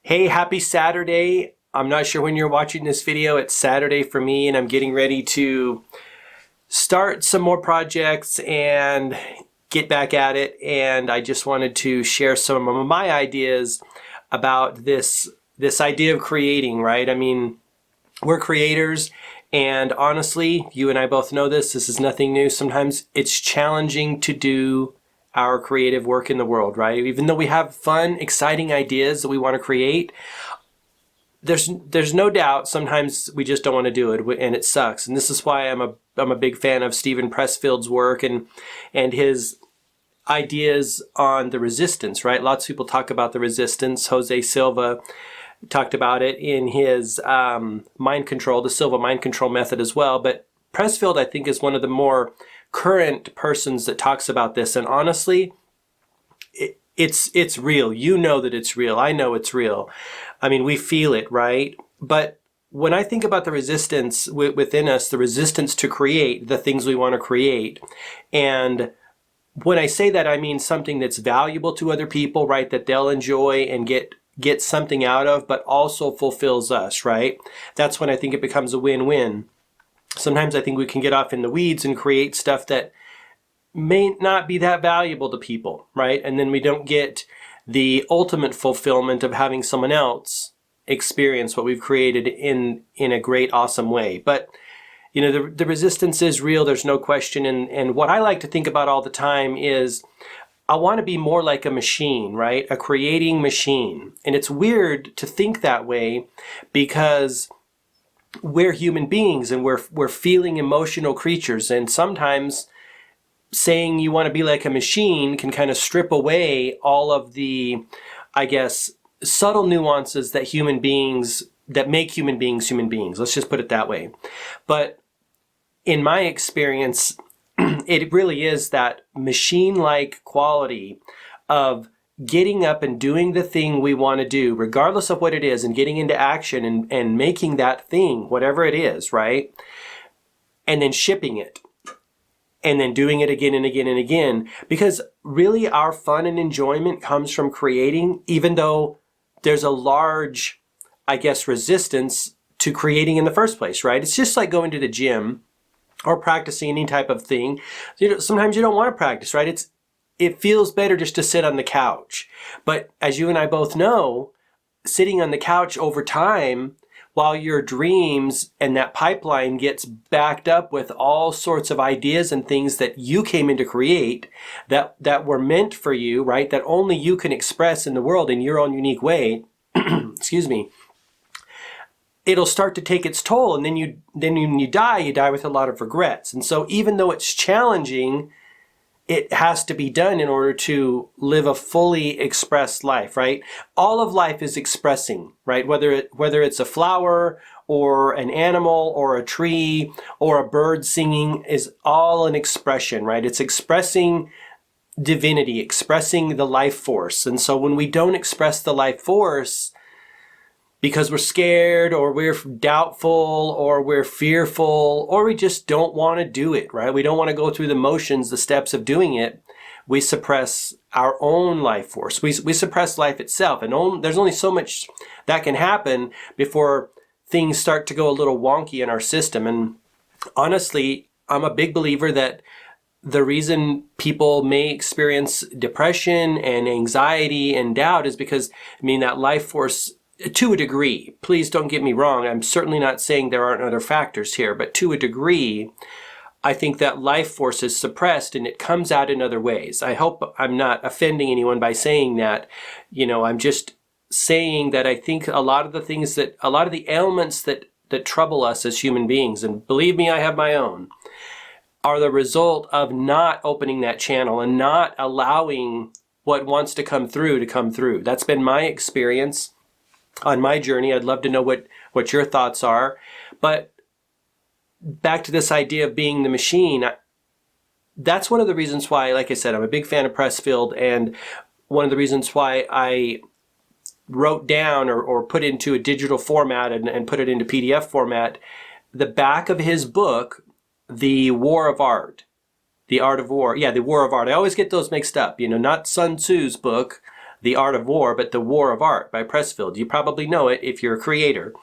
Hey, happy Saturday. I'm not sure when you're watching this video. It's Saturday for me, and I'm getting ready to start some more projects and get back at it. And I just wanted to share some of my ideas about this idea of creating, right? I mean, we're creators, and honestly, you and I both know this. This is nothing new. Sometimes it's challenging to do our creative work in the world, right? Even though we have fun, exciting ideas that we want to create, there's no doubt sometimes we just don't want to do it, and it sucks. And this is why I'm a big fan of Steven Pressfield's work and his ideas on the resistance, right? Lots of people talk about the resistance. Jose Silva talked about it in his mind control, the Silva mind control method as well. But Pressfield, I think, is one of the more current persons that talks about this. And honestly, it's real. You know that it's real. I know it's real. I mean, we feel it, right? But when I think about the resistance within us, the resistance to create the things we want to create, and when I say that, I mean something that's valuable to other people, right? That they'll enjoy and get something out of, but also fulfills us, right? That's when I think it becomes a win-win. Sometimes I think we can get off in the weeds and create stuff that may not be that valuable to people, right? And then we don't get the ultimate fulfillment of having someone else experience what we've created in a great, awesome way. But you know, the resistance is real. There's no question. And what I like to think about all the time is I want to be more like a machine, right? A creating machine. And it's weird to think that way because we're human beings and we're feeling emotional creatures. And sometimes saying you want to be like a machine can kind of strip away all of the, I guess, subtle nuances that make human beings human beings. Let's just put it that way. But in my experience, it really is that machine-like quality of getting up and doing the thing we want to do, regardless of what it is, and getting into action and making that thing, whatever it is, right? And then shipping it. And then doing it again and again and again. Because really our fun and enjoyment comes from creating, even though there's a large, I guess, resistance to creating in the first place, right? It's just like going to the gym or practicing any type of thing. You know, sometimes you don't want to practice, right? It feels better just to sit on the couch. But as you and I both know, sitting on the couch over time, while your dreams and that pipeline gets backed up with all sorts of ideas and things that you came in to create that were meant for you, right? That only you can express in the world in your own unique way, excuse me, it'll start to take its toll. And then when you die with a lot of regrets. And so even though it's challenging, it has to be done in order to live a fully expressed life, right? All of life is expressing, right? Whether it's a flower or an animal or a tree or a bird singing is all an expression, right? It's expressing divinity, expressing the life force. And so when we don't express the life force, because we're scared or we're doubtful or we're fearful or we just don't want to do it, right? We don't want to go through the motions, the steps of doing it. We suppress our own life force. We suppress life itself. And there's only so much that can happen before things start to go a little wonky in our system. And honestly, I'm a big believer that the reason people may experience depression and anxiety and doubt is because, that life force, to a degree, please don't get me wrong, I'm certainly not saying there aren't other factors here, but to a degree, I think that life force is suppressed and it comes out in other ways. I hope I'm not offending anyone by saying that. I'm just saying that I think a lot of the ailments that trouble us as human beings, and believe me, I have my own, are the result of not opening that channel and not allowing what wants to come through. That's been my experience on my journey. I'd love to know what your thoughts are. But back to this idea of being the machine, that's one of the reasons why, like I said, I'm a big fan of Pressfield, and one of the reasons why I wrote down or put into a digital format and put it into PDF format the back of his book, The War of Art. The Art of War. Yeah, The War of Art. I always get those mixed up. Not Sun Tzu's book, The Art of War, but The War of Art by Pressfield. You probably know it if you're a creator.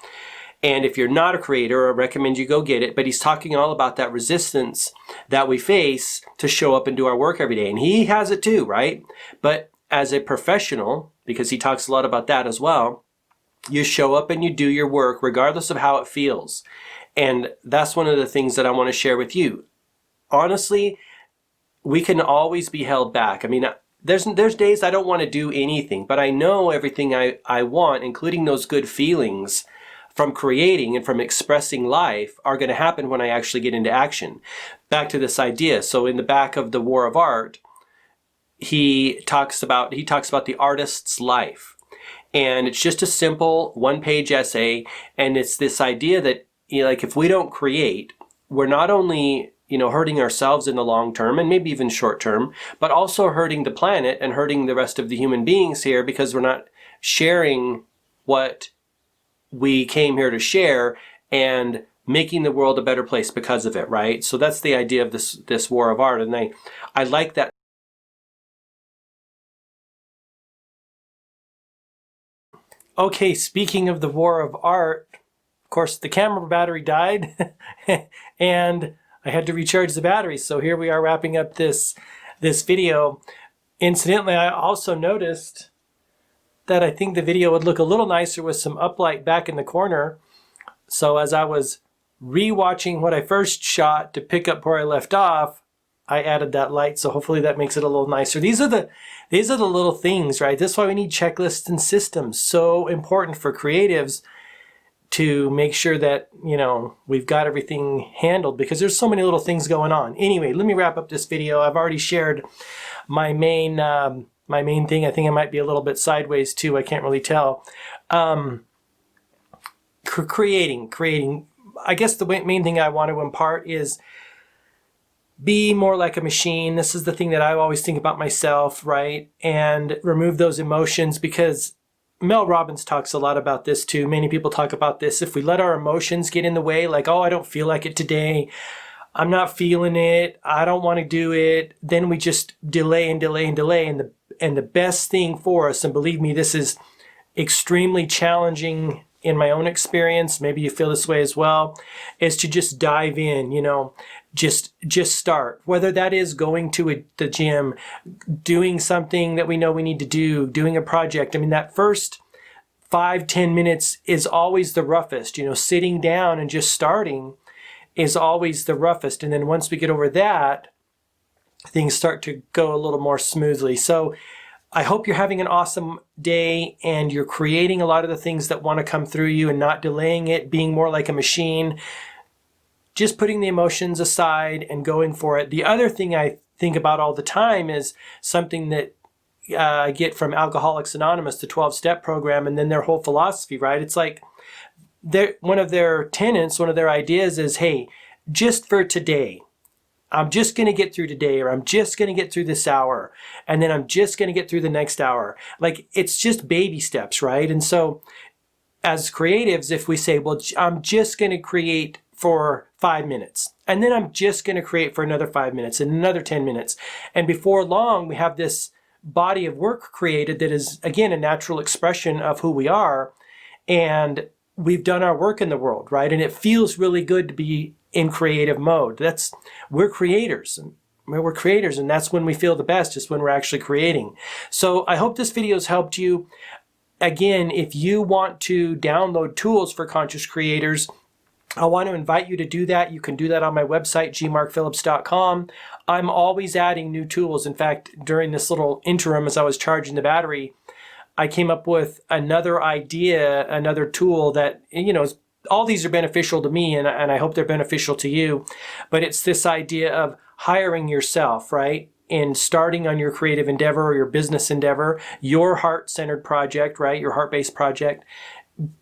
And if you're not a creator, I recommend you go get it. But he's talking all about that resistance that we face to show up and do our work every day. And he has it too, right? But as a professional, because he talks a lot about that as well, you show up and you do your work regardless of how it feels. And that's one of the things that I want to share with you. Honestly, we can always be held back. I mean, there's days I don't want to do anything, but I know everything I want, including those good feelings from creating and from expressing life, are going to happen when I actually get into action. Back to this idea. So in the back of The War of Art, he talks about the artist's life. And it's just a simple one-page essay. And it's this idea that, like, if we don't create, we're not only hurting ourselves in the long term and maybe even short term, but also hurting the planet and hurting the rest of the human beings here, because we're not sharing what we came here to share and making the world a better place because of it, right? So that's the idea of this war of art. And I like that. Okay, speaking of the war of art, of course, the camera battery died and I had to recharge the battery. So here we are wrapping up this video. Incidentally, I also noticed that I think the video would look a little nicer with some uplight back in the corner. So as I was re-watching what I first shot to pick up where I left off, I added that light. So hopefully that makes it a little nicer. These are the little things, right? This is why we need checklists and systems. So important for creatives to make sure that, we've got everything handled, because there's so many little things going on. Anyway, let me wrap up this video. I've already shared my main thing. I think I might be a little bit sideways too. I can't really tell. Creating. I guess the main thing I want to impart is be more like a machine. This is the thing that I always think about myself, right? And remove those emotions, because Mel Robbins talks a lot about this too. Many people talk about this. If we let our emotions get in the way, like, oh, I don't feel like it today, I'm not feeling it, I don't want to do it, then we just delay and delay and delay. And the best thing for us, and believe me, this is extremely challenging in my own experience, maybe you feel this way as well, is to just dive in, just start. Whether that is going to the gym, doing something that we know we need to do, doing a project. I mean, that first 5-10 minutes is always the roughest. Sitting down and just starting is always the roughest. And then once we get over that, things start to go a little more smoothly. So I hope you're having an awesome day and you're creating a lot of the things that want to come through you and not delaying it, being more like a machine, just putting the emotions aside and going for it. The other thing I think about all the time is something that I get from Alcoholics Anonymous, the 12-step program, and then their whole philosophy, right? It's like one of their tenets, one of their ideas is, hey, just for today, I'm just going to get through today, or I'm just going to get through this hour, and then I'm just going to get through the next hour. Like, it's just baby steps, right? And so as creatives, if we say, well, I'm just going to create for 5 minutes, and then I'm just going to create for another 5 minutes and another 10 minutes. And before long, we have this body of work created that is, again, a natural expression of who we are. And we've done our work in the world, right? And it feels really good to be in creative mode. We're creators. We're creators, and that's when we feel the best, is when we're actually creating. So I hope this video has helped you. Again, if you want to download tools for conscious creators, I want to invite you to do that. You can do that on my website, gmarkphillips.com. I'm always adding new tools. In fact, during this little interim, as I was charging the battery, I came up with another idea, another tool that, all these are beneficial to me, and I hope they're beneficial to you. But it's this idea of hiring yourself, right? In starting on your creative endeavor or your business endeavor, your heart-centered project, right? Your heart-based project,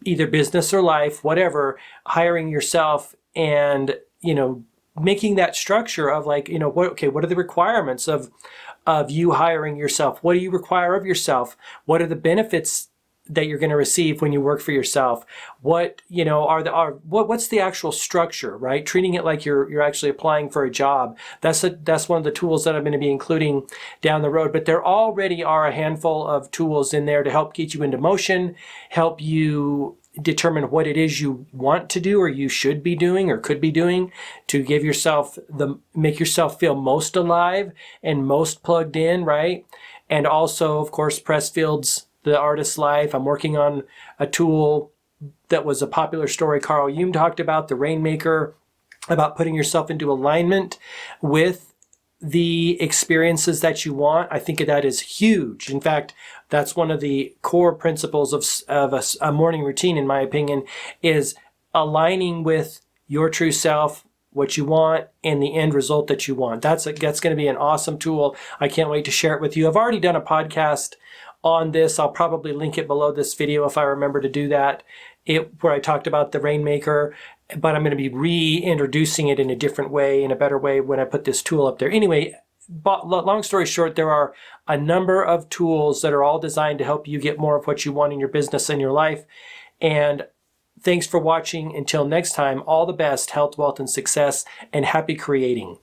either business or life, whatever, hiring yourself and, making that structure of like, what are the requirements of you hiring yourself? What do you require of yourself? What are the benefits that you're going to receive when you work for yourself. What, what's the actual structure, right? Treating it like you're actually applying for a job. That's one of the tools that I'm going to be including down the road. But there already are a handful of tools in there to help get you into motion, help you determine what it is you want to do or you should be doing or could be doing to make yourself feel most alive and most plugged in, right? And also, of course, Pressfield's The Artist's Life. I'm working on a tool that was a popular story Carl Jung talked about, the Rainmaker, about putting yourself into alignment with the experiences that you want. I think that is huge. In fact, that's one of the core principles of a morning routine, in my opinion, is aligning with your true self, what you want, and the end result that you want. That's going to be an awesome tool. I can't wait to share it with you. I've already done a podcast on this. I'll probably link it below this video if I remember to do that, where I talked about the Rainmaker, but I'm going to be reintroducing it in a different way, in a better way, when I put this tool up there. Anyway, long story short, there are a number of tools that are all designed to help you get more of what you want in your business and your life. And thanks for watching. Until next time, all the best, health, wealth, and success, and happy creating.